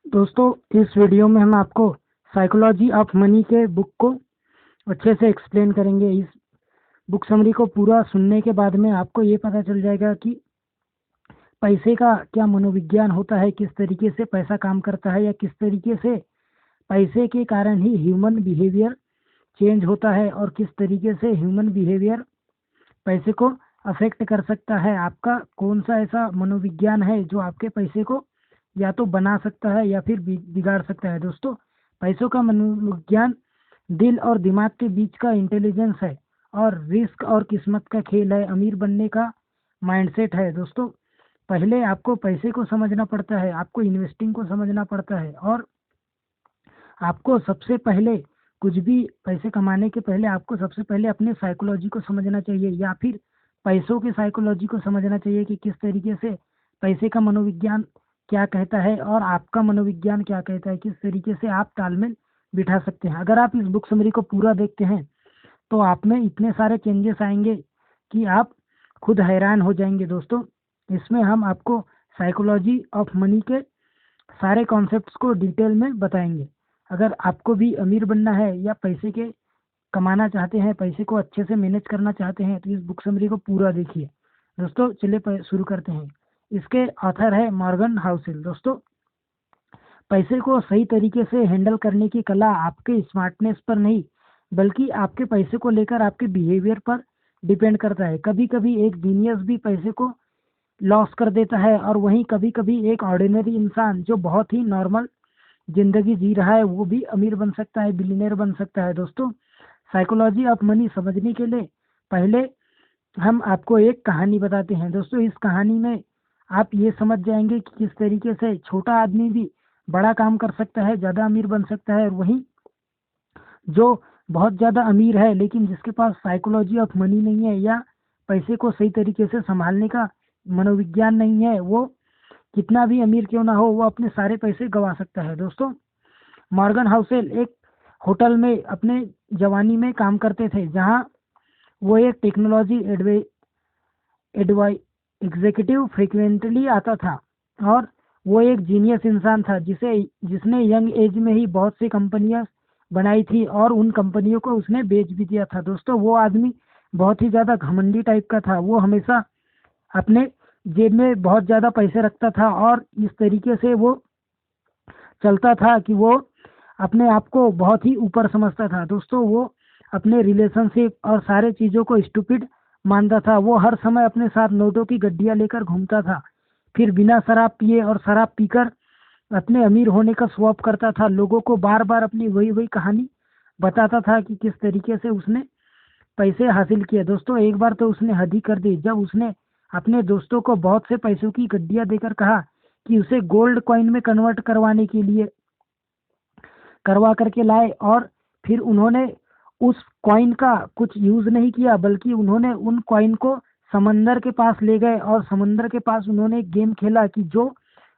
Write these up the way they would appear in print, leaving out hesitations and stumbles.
दोस्तों, इस वीडियो में हम आपको साइकोलॉजी ऑफ मनी के बुक को अच्छे से एक्सप्लेन करेंगे। इस बुक समरी को पूरा सुनने के बाद में आपको ये पता चल जाएगा कि पैसे का क्या मनोविज्ञान होता है, किस तरीके से पैसा काम करता है या किस तरीके से पैसे के कारण ही ह्यूमन बिहेवियर चेंज होता है और किस तरीके से ह्यूमन बिहेवियर पैसे को अफेक्ट कर सकता है। आपका कौन सा ऐसा मनोविज्ञान है जो आपके पैसे को या तो बना सकता है या फिर बिगाड़ सकता है। दोस्तों, पैसों का मनोविज्ञान दिल और दिमाग के बीच का इंटेलिजेंस है और रिस्क और किस्मत का खेल है, अमीर बनने का माइंडसेट है। दोस्तों, पहले आपको पैसे को समझना पड़ता है, आपको इन्वेस्टिंग को समझना पड़ता है और आपको सबसे पहले कुछ भी पैसे कमाने के पहले आपको सबसे पहले अपने साइकोलॉजी को समझना चाहिए या फिर पैसों की साइकोलॉजी को समझना चाहिए कि किस तरीके से पैसे का मनोविज्ञान क्या कहता है और आपका मनोविज्ञान क्या कहता है, किस तरीके से आप तालमेल बिठा सकते हैं। अगर आप इस बुक समरी को पूरा देखते हैं तो आप में इतने सारे चेंजेस आएंगे कि आप खुद हैरान हो जाएंगे। दोस्तों, इसमें हम आपको साइकोलॉजी ऑफ मनी के सारे कॉन्सेप्ट्स को डिटेल में बताएंगे। अगर आपको भी अमीर बनना है या पैसे के कमाना चाहते हैं, पैसे को अच्छे से मैनेज करना चाहते हैं तो इस बुक समरी को पूरा देखिए। दोस्तों, चलिए शुरू करते हैं। इसके ऑथर है मॉर्गन हाउसेल। दोस्तों, पैसे को सही तरीके से हैंडल करने की कला आपके स्मार्टनेस पर नहीं बल्कि आपके पैसे को लेकर आपके बिहेवियर पर डिपेंड करता है। कभी कभी एक जीनियस भी पैसे को लॉस कर देता है और वहीं कभी कभी एक ऑर्डिनरी इंसान जो बहुत ही नॉर्मल जिंदगी जी रहा है वो भी अमीर बन सकता है, बिलियनर बन सकता है। दोस्तों, साइकोलॉजी ऑफ मनी समझने के लिए पहले हम आपको एक कहानी बताते हैं। दोस्तों, इस कहानी में आप ये समझ जाएंगे कि किस तरीके से छोटा आदमी भी बड़ा काम कर सकता है, ज़्यादा अमीर बन सकता है और वहीं जो बहुत ज़्यादा अमीर है लेकिन जिसके पास साइकोलॉजी ऑफ मनी नहीं है या पैसे को सही तरीके से संभालने का मनोविज्ञान नहीं है, वो कितना भी अमीर क्यों ना हो वो अपने सारे पैसे गंवा सकता है। दोस्तों, मॉर्गन हाउसेल एक होटल में अपने जवानी में काम करते थे जहां वो एक टेक्नोलॉजी एडवाइ एग्जीक्यूटिव फ्रीक्वेंटली आता था और वो एक जीनियस इंसान था जिसने यंग एज में ही बहुत सी कंपनियां बनाई थी और उन कंपनियों को उसने बेच भी दिया था। दोस्तों, वो आदमी बहुत ही ज़्यादा घमंडी टाइप का था। वो हमेशा अपने जेब में बहुत ज़्यादा पैसे रखता था और इस तरीके से वो चलता था कि वो अपने आप को बहुत ही ऊपर समझता था। दोस्तों, वो अपने रिलेशनशिप और सारे चीज़ों को स्टूपिड मानता था। वो हर समय अपने साथ नोटों की गड्डियाँ लेकर घूमता था, फिर बिना शराब पिए और शराब पीकर अपने अमीर होने का स्वॉप करता था। लोगों को बार बार अपनी वही वही कहानी बताता था कि किस तरीके से उसने पैसे हासिल किए। दोस्तों, एक बार तो उसने हद ही कर दी जब उसने अपने दोस्तों को बहुत से पैसों की गड्डियां देकर कहा कि उसे गोल्ड कॉइन में कन्वर्ट करवाने के लिए करवा करके लाए और फिर उन्होंने उस कॉइन का कुछ यूज नहीं किया बल्कि उन्होंने उन कॉइन को समंदर के पास ले गए और समंदर के पास उन्होंने एक गेम खेला कि जो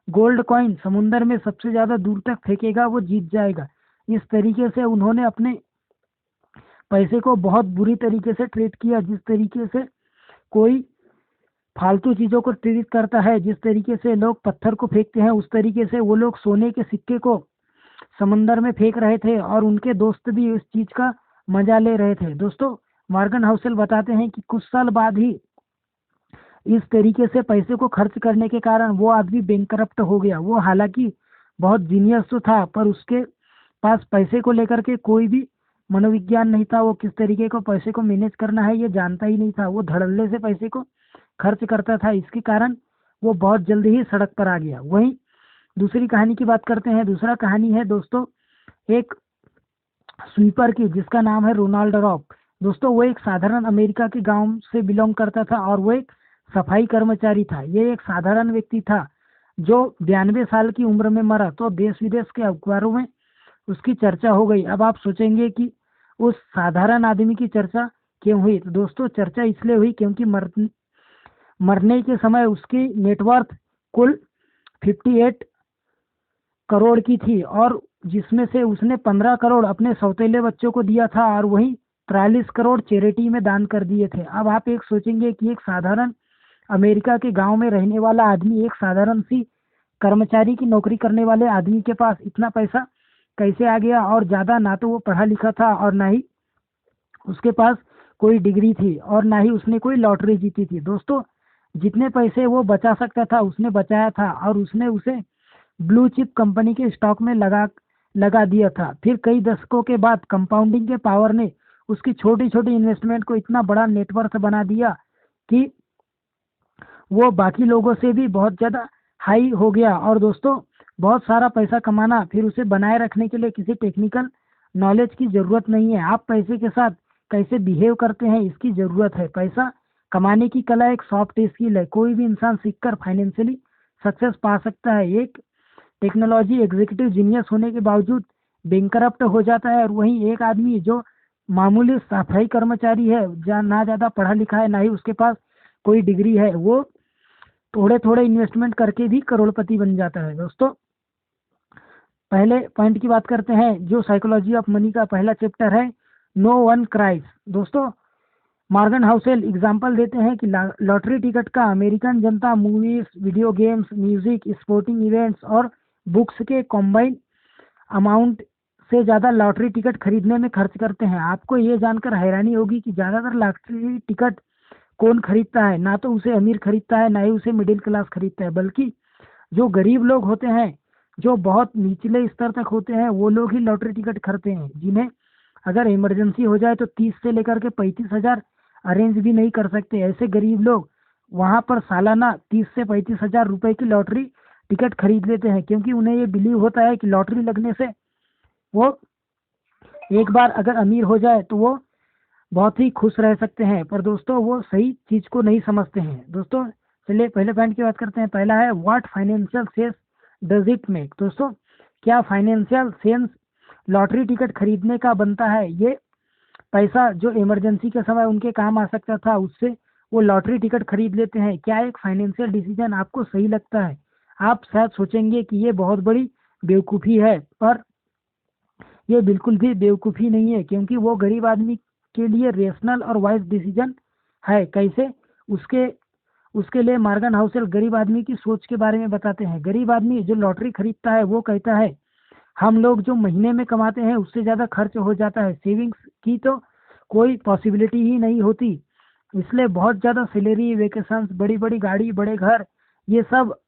गोल्ड कॉइन समुंदर में सबसे ज्यादा दूर तक फेंकेगा वो जीत जाएगा। इस तरीके से उन्होंने अपने पैसे को बहुत बुरी तरीके से ट्रीट किया, जिस तरीके से कोई फालतू चीजों को ट्रीट करता है, जिस तरीके से लोग पत्थर को फेंकते हैं उस तरीके से वो लोग सोने के सिक्के को समंदर में फेंक रहे थे और उनके दोस्त भी इस चीज का मजा ले रहे थे। दोस्तों, मॉर्गन हाउसेल बताते हैं कि कुछ साल बाद ही इस तरीके से पैसे को खर्च करने के कारण वो आदमी बैंकरप्ट हो गया। वो हालांकि बहुत जीनियस तो था पर उसके पास पैसे को लेकर के कोई भी मनोविज्ञान नहीं था। वो किस तरीके को पैसे को मैनेज करना है ये जानता ही नहीं था। वो धड़ल्ले से पैसे को खर्च करता था, इसके कारण वो बहुत जल्दी ही सड़क पर आ गया। वहीं दूसरी कहानी की बात करते हैं। दूसरा कहानी है दोस्तों एक स्वीपर की जिसका नाम है रोनाल्ड रॉक। दोस्तों, वो एक साधारण अमेरिका के गांव से बिलोंग करता था और वो एक सफाई कर्मचारी था। ये एक साधारण व्यक्ति था जो 92 साल की उम्र में मरा तो देश विदेश के अखबारों में उसकी चर्चा हो गई। अब आप सोचेंगे कि उस साधारण आदमी की चर्चा क्यों हुई, तो दोस्तों चर्चा इसलिए हुई क्योंकि मरने के समय उसकी नेटवर्थ कुल 58 करोड़ की थी और जिसमें से उसने 15 करोड़ अपने सौतेले बच्चों को दिया था और वहीं 43 करोड़ चैरिटी में दान कर दिए थे। अब आप सोचेंगे कि एक साधारण अमेरिका के गांव में रहने वाला आदमी एक साधारण सी कर्मचारी की नौकरी करने वाले आदमी के पास इतना पैसा कैसे आ गया, और ज़्यादा ना तो वो पढ़ा लिखा था और ना ही उसके पास कोई डिग्री थी और ना ही उसने कोई लॉटरी जीती थी। दोस्तों, जितने पैसे वो बचा सकता था उसने बचाया था और उसने उसे ब्लू चिप कंपनी के स्टॉक में लगा लगा दिया था। फिर कई दशकों के बाद कंपाउंडिंग के पावर ने उसकी छोटी छोटी इन्वेस्टमेंट को इतना बड़ा नेटवर्थ बना दिया कि वो बाकी लोगों से भी बहुत ज़्यादा हाई हो गया। और दोस्तों, बहुत सारा पैसा कमाना फिर उसे बनाए रखने के लिए किसी टेक्निकल नॉलेज की ज़रूरत नहीं है। आप पैसे के साथ कैसे बिहेव करते हैं इसकी ज़रूरत है। पैसा कमाने की कला एक सॉफ्ट स्किल है, कोई भी इंसान सीखकर फाइनेंशियली सक्सेस पा सकता है। एक टेक्नोलॉजी एग्जीक्यूटिव जीनियस होने के बावजूद बैंकरप्ट हो जाता है, और वहीं एक आदमी जो मामूली सफाई कर्मचारी है, ना ज़्यादा पढ़ा लिखा है ना ही उसके पास कोई डिग्री है, वो थोड़े थोड़े इन्वेस्टमेंट करके भी करोड़पति बन जाता है। दोस्तों, पहले पॉइंट की बात करते हैं जो साइकोलॉजी ऑफ मनी का पहला चैप्टर है, नो वन क्राइज। दोस्तों, मॉर्गन हाउसेल एग्जाम्पल देते हैं कि लॉटरी टिकट का अमेरिकन जनता movies, video games, music, sporting events और बुक्स के कॉम्बाइन अमाउंट से ज़्यादा लॉटरी टिकट खरीदने में खर्च करते हैं। आपको ये जानकर हैरानी होगी कि ज़्यादातर लॉटरी टिकट कौन खरीदता है। ना तो उसे अमीर खरीदता है ना ही उसे मिडिल क्लास खरीदता है, बल्कि जो गरीब लोग होते हैं, जो बहुत निचले स्तर तक होते हैं, वो लोग ही लॉटरी टिकट खरीदते हैं, जिन्हें अगर इमरजेंसी हो जाए तो 30 से लेकर के 35 हज़ार अरेंज भी नहीं कर सकते। ऐसे गरीब लोग वहां पर सालाना 30 से 35 हज़ार रुपए की लॉटरी टिकट खरीद लेते हैं, क्योंकि उन्हें ये बिलीव होता है कि लॉटरी लगने से वो एक बार अगर अमीर हो जाए तो वो बहुत ही खुश रह सकते हैं। पर दोस्तों, वो सही चीज को नहीं समझते हैं। दोस्तों, चलिए पहले पॉइंट की बात करते हैं। पहला है, what financial sense does it make. दोस्तों, क्या फाइनेंशियल सेंस लॉटरी टिकट खरीदने का बनता है? ये पैसा जो इमरजेंसी के समय उनके काम आ सकता था, उससे वो लॉटरी टिकट खरीद लेते हैं। क्या एक फाइनेंशियल डिसीजन आपको सही लगता है? आप शायद सोचेंगे कि ये बहुत बड़ी बेवकूफ़ी है, पर ये बिल्कुल भी बेवकूफ़ी नहीं है, क्योंकि वो गरीब आदमी के लिए रेशनल और वाइज डिसीजन है। कैसे? उसके उसके लिए मॉर्गन हाउसेल गरीब आदमी की सोच के बारे में बताते हैं। गरीब आदमी जो लॉटरी खरीदता है वो कहता है, हम लोग जो महीने में कमाते हैं उससे ज़्यादा खर्च हो जाता है, सेविंग्स की तो कोई पॉसिबिलिटी ही नहीं होती, इसलिए बहुत ज़्यादा सैलरी, वेकेशंस, बड़ी बड़ी गाड़ी, बड़े घर, ये सब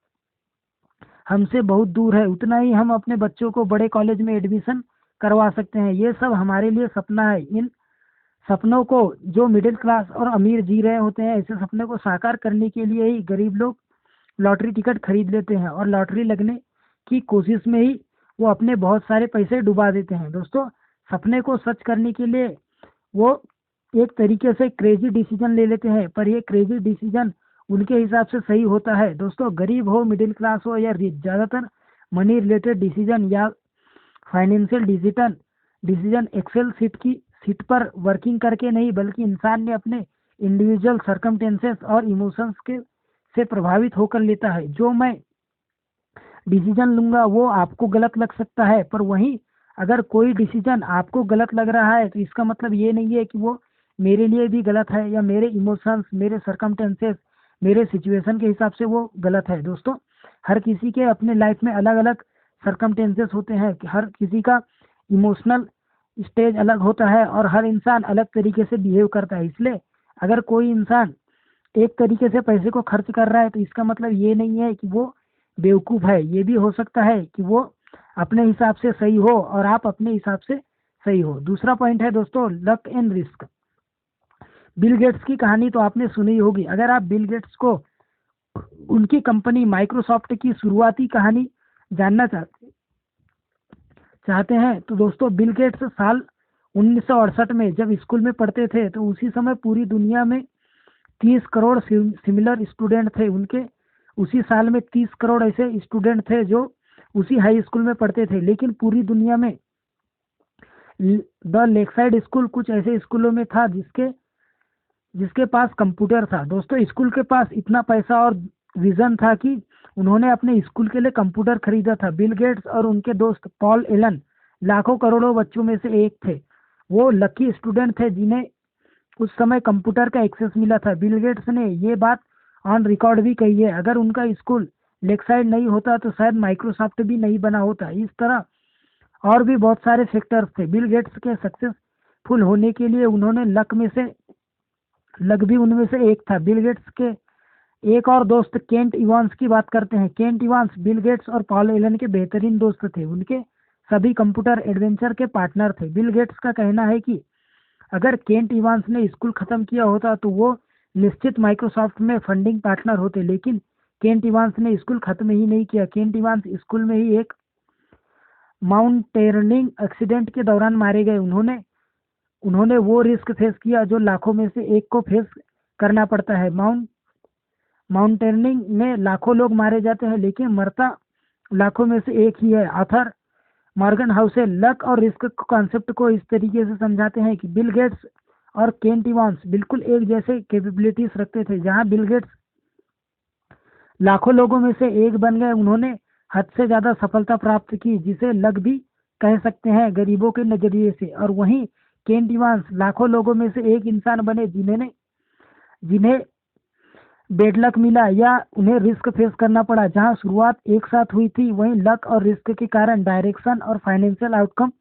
हमसे बहुत दूर है। उतना ही हम अपने बच्चों को बड़े कॉलेज में एडमिशन करवा सकते हैं। ये सब हमारे लिए सपना है। इन सपनों को जो मिडिल क्लास और अमीर जी रहे होते हैं, ऐसे सपने को साकार करने के लिए ही गरीब लोग लॉटरी टिकट खरीद लेते हैं, और लॉटरी लगने की कोशिश में ही वो अपने बहुत सारे पैसे डुबा देते हैं। दोस्तों, सपने को सच करने के लिए वो एक तरीके से क्रेजी डिसीजन ले लेते हैं, पर ये क्रेजी डिसीजन उनके हिसाब से सही होता है। दोस्तों, गरीब हो, मिडिल क्लास हो या रिच, ज़्यादातर मनी रिलेटेड डिसीजन या financial decision decision excel sheet पर वर्किंग करके नहीं, बल्कि इंसान ने अपने इंडिविजुअल सर्कमटेंसेस और इमोशंस के से प्रभावित होकर लेता है। जो मैं डिसीजन लूंगा वो आपको गलत लग सकता है, पर वहीं अगर कोई डिसीजन आपको गलत लग रहा है तो इसका मतलब ये नहीं है कि वो मेरे लिए भी गलत है, या मेरे इमोशंस, मेरे सर्कमटेंसेस, मेरे सिचुएशन के हिसाब से वो गलत है। दोस्तों, हर किसी के अपने लाइफ में अलग अलग सर्कमटेंसेस होते हैं, कि हर किसी का इमोशनल स्टेज अलग होता है और हर इंसान अलग तरीके से बिहेव करता है। इसलिए अगर कोई इंसान एक तरीके से पैसे को खर्च कर रहा है तो इसका मतलब ये नहीं है कि वो बेवकूफ़ है। ये भी हो सकता है कि वो अपने हिसाब से सही हो और आप अपने हिसाब से सही हो। दूसरा पॉइंट है दोस्तों, luck and risk. Bill Gates की कहानी तो आपने सुनी होगी। अगर आप बिल गेट्स को उनकी कंपनी माइक्रोसॉफ्ट की शुरुआती कहानी जानना चाहते हैं तो दोस्तों, बिल गेट्स साल 1968 में जब स्कूल में पढ़ते थे तो उसी समय पूरी दुनिया में 30 करोड़ सिमिलर स्टूडेंट थे। उनके उसी साल में 30 करोड़ ऐसे स्टूडेंट थे जो उसी हाई स्कूल में पढ़ते थे। लेकिन पूरी दुनिया में द लेकसाइड स्कूल कुछ ऐसे स्कूलों में था जिसके जिसके पास कंप्यूटर था। दोस्तों, स्कूल के पास इतना पैसा और विजन था कि उन्होंने अपने स्कूल के लिए कंप्यूटर खरीदा था। बिल गेट्स और उनके दोस्त पॉल एलन लाखों करोड़ों बच्चों में से एक थे। वो लकी स्टूडेंट थे जिन्हें उस समय कंप्यूटर का एक्सेस मिला था। बिल गेट्स ने ये बात ऑन रिकॉर्ड भी कही है, अगर उनका स्कूल लेक्साइड नहीं होता तो शायद माइक्रोसॉफ्ट भी नहीं बना होता। इस तरह और भी बहुत सारे फैक्टर्स थे। बिल गेट्स के सक्सेसफुल होने के लिए उन्होंने लक भी उनमें से एक था। बिल गेट्स के एक और दोस्त केंट इवांस की बात करते हैं। केंट इवांस बिल गेट्स और पॉल एलन के बेहतरीन दोस्त थे। उनके सभी कंप्यूटर एडवेंचर के पार्टनर थे। बिल गेट्स का कहना है कि अगर केंट इवांस ने स्कूल खत्म किया होता तो वो निश्चित माइक्रोसॉफ्ट में फंडिंग पार्टनर होते, लेकिन केंट इवांस ने स्कूल खत्म ही नहीं किया। केंट इवांस स्कूल में ही एक माउंटेनियरिंग एक्सीडेंट के दौरान मारे गए। उन्होंने उन्होंने वो रिस्क फेस किया जो लाखों में से एक को फेस करना पड़ता है। माउंटेनियरिंग में लाखों लोग मारे जाते हैं, लेकिन मरता लाखों में से एक ही है। आर्थर मॉर्गन हाउसेल लक और रिस्क कॉन्सेप्ट को इस तरीके से समझाते हैं कि बिल गेट्स और केंट इवांस बिल्कुल एक जैसे कैपेबिलिटीज रखते थे। जहां बिल गेट्स लाखों लोगों में से एक बन गए, उन्होंने हद से ज्यादा सफलता प्राप्त की, जिसे लक भी कह सकते हैं गरीबों के नजरिए से। और वहीं केंट इवांस लाखों लोगों में से एक इंसान बने जिन्हें बेडलक मिला या उन्हें रिस्क फेस करना पड़ा। जहां शुरुआत एक साथ हुई थी, वहीं लक और रिस्क के कारण डायरेक्शन और फाइनेंशियल आउटकम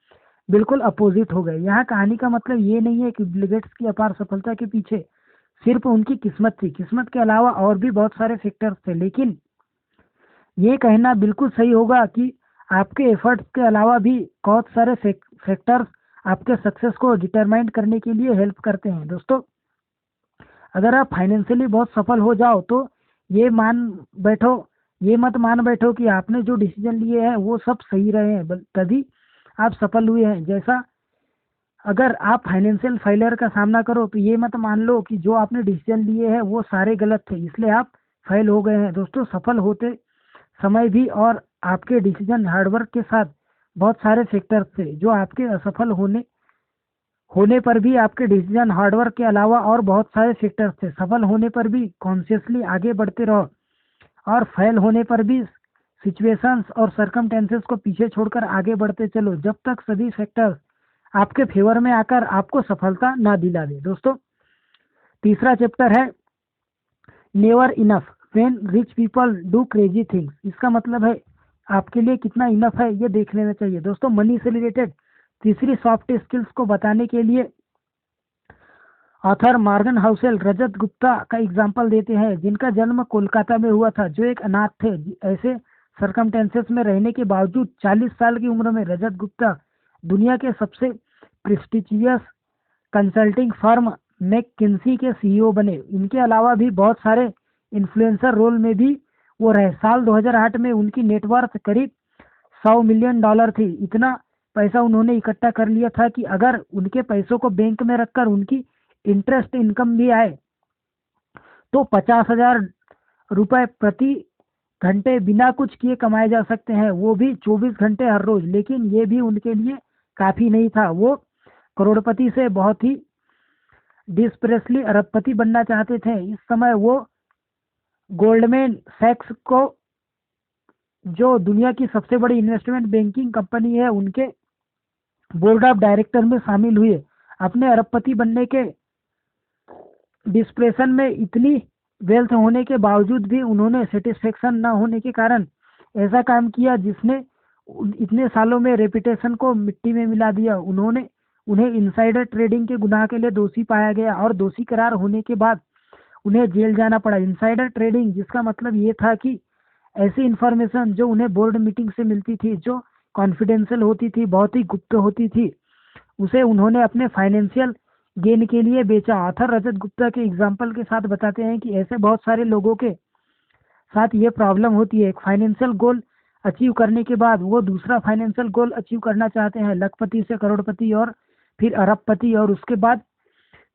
बिल्कुल अपोजिट हो गए। यहाँ कहानी का मतलब ये नहीं है कि बिल गेट्स की अपार सफलता के पीछे सिर्फ उनकी किस्मत थी। किस्मत के अलावा और भी बहुत सारे फैक्टर्स थे, लेकिन ये कहना बिल्कुल सही होगा कि आपके एफर्ट्स के अलावा भी बहुत सारे फैक्टर्स आपके सक्सेस को डिटरमाइन करने के लिए हेल्प करते हैं। दोस्तों, अगर आप फाइनेंशियली बहुत सफल हो जाओ तो ये मत मान बैठो कि आपने जो डिसीजन लिए हैं वो सब सही रहे हैं, तभी आप सफल हुए हैं। जैसा अगर आप फाइनेंशियल फेलियर का सामना करो तो ये मत मान लो कि जो आपने डिसीजन लिए हैं वो सारे गलत थे, इसलिए आप फेल हो गए हैं। दोस्तों, सफल होते समय भी और आपके डिसीजन हार्डवर्क के साथ बहुत सारे फैक्टर्स थे जो आपके असफल होने पर भी आपके डिसीजन हार्डवर्क के अलावा और बहुत सारे फैक्टर्स थे। सफल होने पर भी कॉन्शियसली आगे बढ़ते रहो और फेल होने पर भी सिचुएशंस और सर्कमटेंसेस को पीछे छोड़कर आगे बढ़ते चलो, जब तक सभी फैक्टर्स आपके फेवर में आकर आपको सफलता ना दिला दे। दोस्तों, तीसरा चैप्टर है never enough when rich people do crazy things. इसका मतलब है आपके लिए कितना इनफ है ये देख लेना चाहिए। दोस्तों, मनी से रिलेटेड तीसरी सॉफ्ट स्किल्स को बताने के लिए ऑथर मॉर्गन हाउसेल रजत गुप्ता का एग्जाम्पल देते हैं, जिनका जन्म कोलकाता में हुआ था, जो एक अनाथ थे। ऐसे सर्कमटेंसेस में रहने के बावजूद 40 साल की उम्र में रजत गुप्ता दुनिया के सबसे प्रेस्टिजियस कंसल्टिंग फर्म मैककिन्सी के सीईओ बने। इनके अलावा भी बहुत सारे इन्फ्लुएंसर रोल में भी वो रहे। साल 2008 में उनकी नेटवर्थ करीब $100 मिलियन थी। इतना पैसा उन्होंने इकट्ठा कर लिया था कि अगर उनके पैसों को बैंक में रखकर उनकी इंटरेस्ट इनकम भी आए तो 50,000 रुपए प्रति घंटे बिना कुछ किए कमाए जा सकते हैं, वो भी 24 घंटे हर रोज। लेकिन ये भी उनके लिए काफी नहीं था। वो करोड़पति से बहुत ही डिस्परेसली अरबपति बनना चाहते थे। इस समय वो गोल्डमैन सैक्स को, जो दुनिया की सबसे बड़ी इन्वेस्टमेंट बैंकिंग कंपनी है, उनके बोर्ड ऑफ डायरेक्टर में शामिल हुए। अपने अरबपति बनने के डिस्प्रेशन में इतनी वेल्थ होने के बावजूद भी उन्होंने सेटिस्फेक्शन न होने के कारण ऐसा काम किया जिसने इतने सालों में रेपुटेशन को मिट्टी में मिला दिया। उन्हें इनसाइडर ट्रेडिंग के गुनाह के लिए दोषी पाया गया और दोषी करार होने के बाद उन्हें जेल जाना पड़ा। इनसाइडर ट्रेडिंग, जिसका मतलब ये था कि ऐसी इंफॉर्मेशन जो उन्हें बोर्ड मीटिंग से मिलती थी, जो कॉन्फिडेंशियल होती थी, बहुत ही गुप्त होती थी, उसे उन्होंने अपने फाइनेंशियल गेन के लिए बेचा। ऑथर रजत गुप्ता के एग्जाम्पल के साथ बताते हैं कि ऐसे बहुत सारे लोगों के साथ ये प्रॉब्लम होती है। एक फाइनेंशियल गोल अचीव करने के बाद वो दूसरा फाइनेंशियल गोल अचीव करना चाहते हैं, लखपति से करोड़पति और फिर अरबपति, और उसके बाद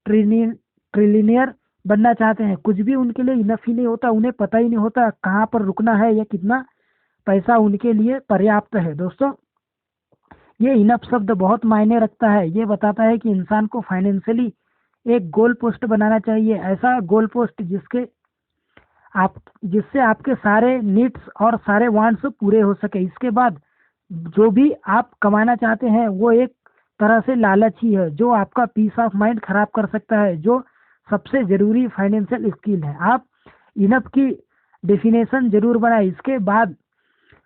ट्रिलियनियर बनना चाहते हैं। कुछ भी उनके लिए इनफ ही नहीं होता। उन्हें पता ही नहीं होता कहाँ पर रुकना है या कितना पैसा उनके लिए पर्याप्त है। दोस्तों, ये इनफ शब्द बहुत मायने रखता है। ये बताता है कि इंसान को फाइनेंशियली एक गोल पोस्ट बनाना चाहिए, ऐसा गोल पोस्ट जिससे आपके सारे नीड्स और सारे वांट्स पूरे हो सके। इसके बाद जो भी आप कमाना चाहते हैं वो एक तरह से लालच ही है, जो आपका पीस ऑफ माइंड खराब कर सकता है, जो सबसे जरूरी फाइनेंशियल स्किल है। आप इनफ की डेफिनेशन जरूर बनाए, इसके बाद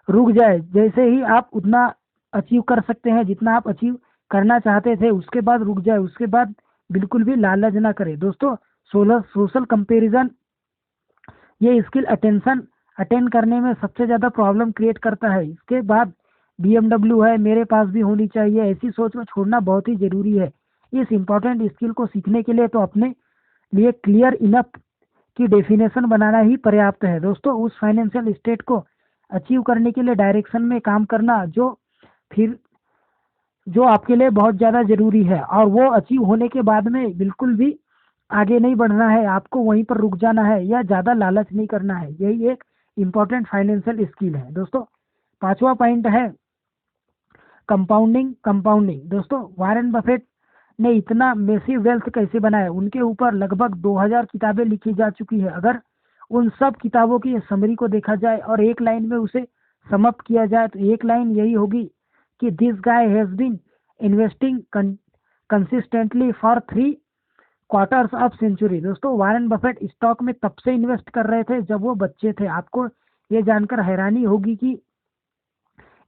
रुक जाए। जैसे ही आप उतना अचीव कर सकते हैं जितना आप अचीव करना चाहते थे, उसके बाद रुक जाए, उसके बाद बिल्कुल भी लालच ना करें। दोस्तों सोशल कंपैरिजन ये स्किल अटेंशन अटेंड करने में सबसे ज़्यादा प्रॉब्लम क्रिएट करता है। इसके बाद BMW है, मेरे पास भी होनी चाहिए, ऐसी सोच को छोड़ना बहुत ही ज़रूरी है। इस इम्पोर्टेंट स्किल को सीखने के लिए तो अपने लिए क्लियर इनफ की डेफिनेशन बनाना ही पर्याप्त है। दोस्तों उस फाइनेंशियल स्टेट को अचीव करने के लिए डायरेक्शन में काम करना फिर जो आपके लिए बहुत ज़्यादा ज़रूरी है, और वो अचीव होने के बाद में बिल्कुल भी आगे नहीं बढ़ना है, आपको वहीं पर रुक जाना है या ज़्यादा लालच नहीं करना है। यही एक इम्पॉर्टेंट फाइनेंशियल स्किल है। दोस्तों पांचवा पॉइंट है कंपाउंडिंग। कंपाउंडिंग दोस्तों वॉरेन बफेट ने इतना मेसिव वेल्थ कैसे बनाया, उनके ऊपर लगभग 2000 किताबें लिखी जा चुकी है। अगर उन सब किताबों की समरी को देखा जाए और एक लाइन में उसे समअप किया जाए तो एक लाइन यही होगी कि this guy has been investing consistently for 3 quarters of century. दोस्तों वॉरेन बफेट स्टॉक में तब से इन्वेस्ट कर रहे थे जब वो बच्चे थे। आपको ये जानकर हैरानी होगी कि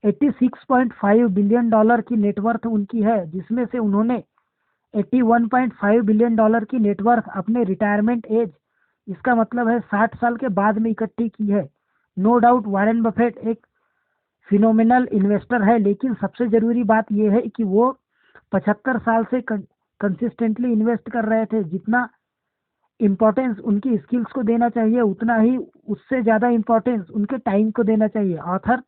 86.5 बिलियन डॉलर की नेटवर्थ उनकी है, जिसमें से उन्होंने 81.5 बिलियन डॉलर की नेटवर्थ अपने रिटायरमेंट एज, इसका मतलब है 60 साल के बाद में इकट्ठी की है। नो डाउट वॉरेन बफेट एक फिनोमिनल इन्वेस्टर है, लेकिन सबसे जरूरी बात यह है कि वो 75 साल से कंसिस्टेंटली इन्वेस्ट कर रहे थे। जितना इम्पोर्टेंस उनकी स्किल्स को देना चाहिए उतना ही उससे ज़्यादा इम्पोर्टेंस उनके टाइम को देना चाहिए। ऑथर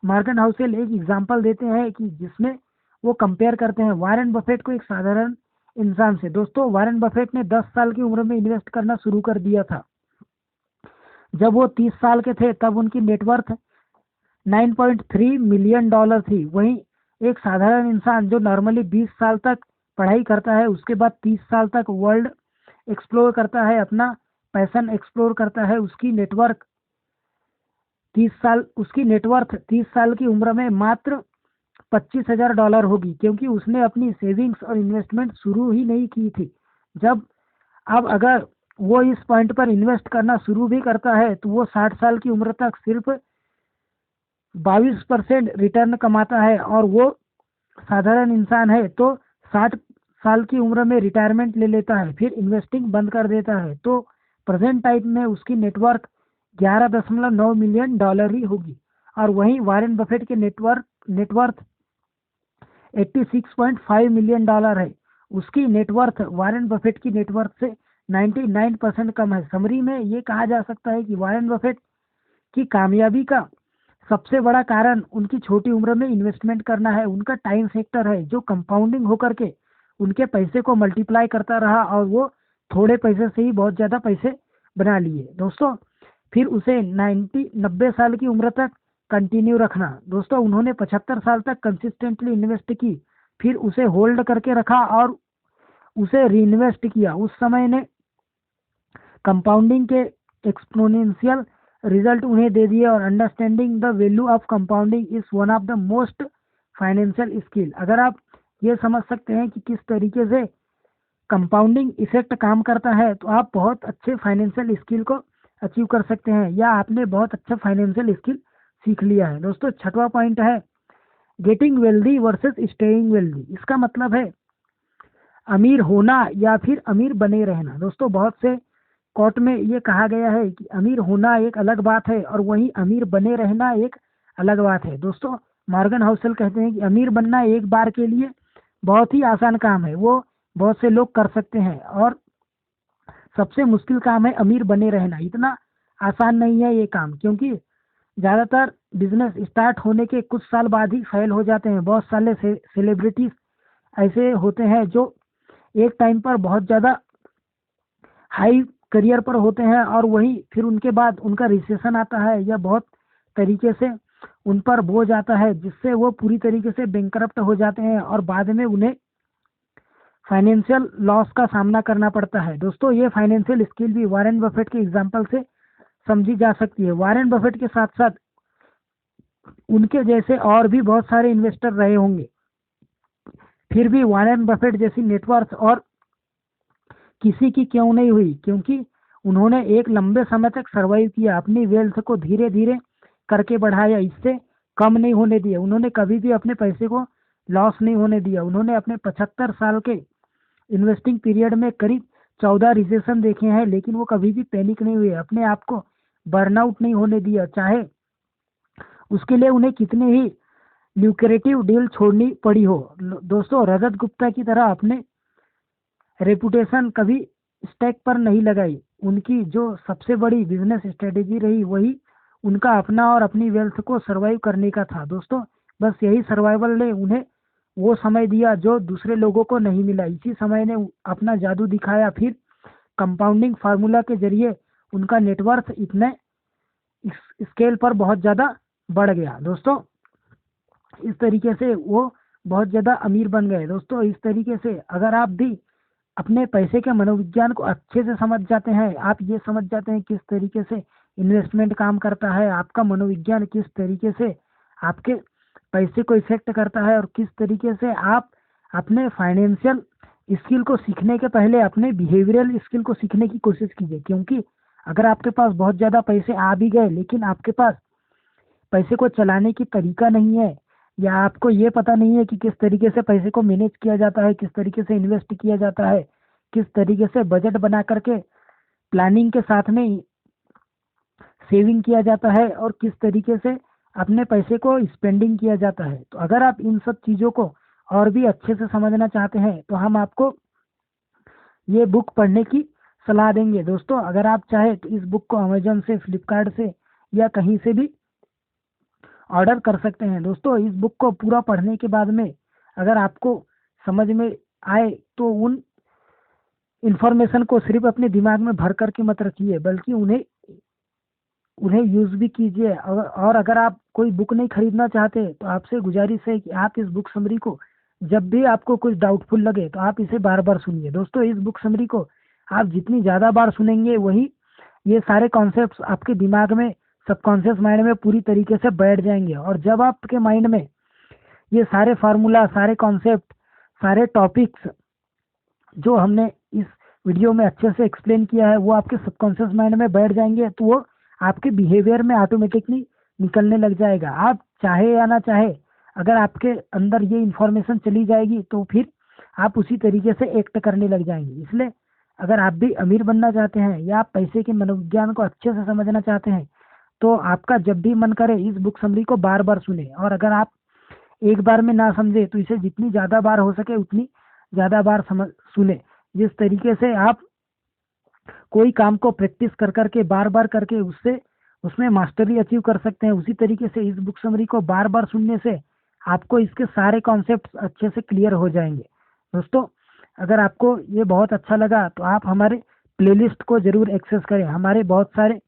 मॉर्गन हाउसेल एक एग्जांपल देते हैं कि जिसमें वो कंपेयर करते हैं वॉरेन बफेट को एक साधारण इंसान से। दोस्तों वॉरेन बफेट ने 10 साल की उम्र में इन्वेस्ट करना शुरू कर दिया था। जब वो 30 साल के थे तब उनकी नेटवर्थ 9.3 मिलियन डॉलर थी। वहीं एक साधारण इंसान जो नॉर्मली 20 साल तक पढ़ाई करता है, उसके बाद 30 साल तक वर्ल्ड एक्सप्लोर करता है, अपना पैशन एक्सप्लोर करता है, उसकी नेटवर्थ 30 साल की उम्र में मात्र $25,000 होगी, क्योंकि उसने अपनी सेविंग्स और इन्वेस्टमेंट शुरू ही नहीं की थी। अब अगर वो इस पॉइंट पर इन्वेस्ट करना शुरू भी करता है तो वो 60 साल की उम्र तक सिर्फ 22% रिटर्न कमाता है, और वो साधारण इंसान है तो 60 साल की उम्र में रिटायरमेंट ले लेता है, फिर इन्वेस्टिंग बंद कर देता है। तो प्रेजेंट टाइम में उसकी नेटवर्थ 11.9 मिलियन डॉलर ही होगी, और वहीं वॉरेन बफेट के नेटवर्थ 86.5 मिलियन डॉलर है। उसकी नेटवर्थ वॉरेन बफेट की नेटवर्थ से 99% कम है। समरी में ये कहा जा सकता है कि वॉरेन बफेट की कामयाबी का सबसे बड़ा कारण उनकी छोटी उम्र में इन्वेस्टमेंट करना है। उनका टाइम फैक्टर है जो कंपाउंडिंग होकर के उनके पैसे को मल्टीप्लाई करता रहा, और वो थोड़े पैसे से ही बहुत ज़्यादा पैसे बना लिए। दोस्तों फिर उसे 90 साल की उम्र तक कंटिन्यू रखना। दोस्तों उन्होंने 75 साल तक कंसिस्टेंटली इन्वेस्ट की, फिर उसे होल्ड करके रखा और उसे रीइन्वेस्ट किया। उस समय ने कंपाउंडिंग के एक्सपोनेंशियल रिजल्ट उन्हें दे दिए, और understanding the value of compounding is one of the most financial skill. अगर आप ये समझ सकते हैं कि किस तरीके से कंपाउंडिंग इफेक्ट काम करता है तो आप बहुत अच्छे फाइनेंशियल स्किल को अचीव कर सकते हैं, या आपने बहुत अच्छा फाइनेंशियल स्किल सीख लिया है। दोस्तों छठवां पॉइंट है getting wealthy versus staying wealthy. इसका मतलब है अमीर होना या फिर अमीर बने रहना। दोस्तों बहुत से कोर्ट में ये कहा गया है कि अमीर होना एक अलग बात है और वहीं अमीर बने रहना एक अलग बात है। दोस्तों मॉर्गन हाउसेल कहते हैं कि अमीर बनना एक बार के लिए बहुत ही आसान काम है, वो बहुत से लोग कर सकते हैं, और सबसे मुश्किल काम है अमीर बने रहना। इतना आसान नहीं है ये काम, क्योंकि ज़्यादातर बिजनेस स्टार्ट होने के कुछ साल बाद ही फेल हो जाते हैं। बहुत सारे सेलिब्रिटीज ऐसे होते हैं जो एक टाइम पर बहुत ज़्यादा हाई करियर पर होते हैं, और वहीं फिर उनके बाद उनका रिसेशन आता है या बहुत तरीके से उन पर बोझ आता है, जिससे वो पूरी तरीके से बैंकरप्ट हो जाते हैं और बाद में उन्हें फाइनेंशियल लॉस का सामना करना पड़ता है। दोस्तों ये फाइनेंशियल स्किल भी वॉरेन बफेट के एग्जाम्पल से समझी जा सकती है। वॉरेन बफेट के साथ साथ उनके जैसे और भी बहुत सारे इन्वेस्टर रहे होंगे, फिर भी वॉरेन बफेट जैसी नेटवर्थ और किसी की क्यों नहीं हुई, क्योंकि उन्होंने एक लंबे समय तक सर्वाइव किया, अपनी वेल्थ को धीरे धीरे करके बढ़ाया, इससे कम नहीं होने दिया। उन्होंने कभी भी अपने पैसे को लॉस नहीं होने दिया। उन्होंने अपने 75 साल के इन्वेस्टिंग पीरियड में करीब 14 रिसेशन देखे हैं, लेकिन वो कभी भी पैनिक नहीं हुए, अपने आप को बर्नआउट नहीं होने दिया, चाहे उसके लिए उन्हें कितनी ही ल्यूक्रेटिव डील छोड़नी पड़ी हो। दोस्तों, रजत गुप्ता की तरह अपने रेपुटेशन कभी स्टैक पर नहीं लगाई। उनकी जो सबसे बड़ी बिजनेस स्ट्रेटेजी रही वही उनका अपना और अपनी वेल्थ को सर्वाइव करने का था। दोस्तों, बस यही सर्वाइवल ने उन्हें वो समय दिया जो दूसरे लोगों को नहीं मिला। इसी समय ने अपना जादू दिखाया, फिर कंपाउंडिंग फार्मूला के जरिए उनका नेटवर्थ इतने स्केल पर बहुत ज़्यादा बढ़ गया। दोस्तों, इस तरीके से वो बहुत ज़्यादा अमीर बन गए। दोस्तों, इस तरीके से अगर आप भी अपने पैसे के मनोविज्ञान को अच्छे से समझ जाते हैं, आप ये समझ जाते हैं किस तरीके से इन्वेस्टमेंट काम करता है, आपका मनोविज्ञान किस तरीके से आपके पैसे को इफेक्ट करता है, और किस तरीके से आप अपने फाइनेंशियल स्किल को सीखने के पहले अपने बिहेवियरल स्किल को सीखने की कोशिश कीजिए। क्योंकि अगर आपके पास बहुत ज़्यादा पैसे आ भी गए लेकिन आपके पास पैसे को चलाने की तरीका नहीं है, या आपको ये पता नहीं है कि किस तरीके से पैसे को मैनेज किया जाता है, किस तरीके से इन्वेस्ट किया जाता है, किस तरीके से बजट बना करके प्लानिंग के साथ में सेविंग किया जाता है, और किस तरीके से अपने पैसे को स्पेंडिंग किया जाता है, तो अगर आप इन सब चीज़ों को और भी अच्छे से समझना चाहते हैं तो हम आपको ये बुक पढ़ने की सलाह देंगे। दोस्तों, अगर आप चाहे तो इस बुक को अमेजन से, फ्लिपकार्ट से या कहीं से भी ऑर्डर कर सकते हैं। दोस्तों, इस बुक को पूरा पढ़ने के बाद में अगर आपको समझ में आए तो उन इंफॉर्मेशन को सिर्फ अपने दिमाग में भर करके मत रखिए, बल्कि उन्हें यूज़ भी कीजिए। और अगर आप कोई बुक नहीं खरीदना चाहते तो आपसे गुजारिश है कि आप इस बुक समरी को जब भी आपको कुछ डाउटफुल लगे तो आप इसे बार बार सुनिए। दोस्तों, इस बुक समरी को आप जितनी ज़्यादा बार सुनेंगे वही ये सारे कॉन्सेप्ट्स आपके दिमाग में, सबकॉन्शियस माइंड में पूरी तरीके से बैठ जाएंगे। और जब आपके माइंड में ये सारे फार्मूला, सारे कॉन्सेप्ट, सारे टॉपिक्स जो हमने इस वीडियो में अच्छे से एक्सप्लेन किया है वो आपके सबकॉन्शियस माइंड में बैठ जाएंगे, तो वो आपके बिहेवियर में ऑटोमेटिकली निकलने लग जाएगा। आप चाहे या ना चाहे, अगर आपके अंदर ये इन्फॉर्मेशन चली जाएगी तो फिर आप उसी तरीके से एक्ट करने लग जाएंगे। इसलिए अगर आप भी अमीर बनना चाहते हैं या आप पैसे के मनोविज्ञान को अच्छे से समझना चाहते हैं तो आपका जब भी मन करे इस बुक समरी को बार बार सुने। और अगर आप एक बार में ना समझे तो इसे जितनी ज़्यादा बार हो सके उतनी ज़्यादा बार सुने। जिस तरीके से आप कोई काम को प्रैक्टिस कर करके बार बार करके उसमें मास्टरी अचीव कर सकते हैं, उसी तरीके से इस बुक समरी को बार बार सुनने से आपको इसके सारे कॉन्सेप्ट्स अच्छे से क्लियर हो जाएंगे। दोस्तों, अगर आपको ये बहुत अच्छा लगा तो आप हमारे प्लेलिस्ट को ज़रूर एक्सेस करें। हमारे बहुत सारे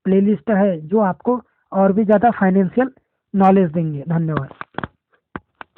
प्लेलिस्ट है जो आपको और भी ज़्यादा फाइनेंशियल नॉलेज देंगे। धन्यवाद।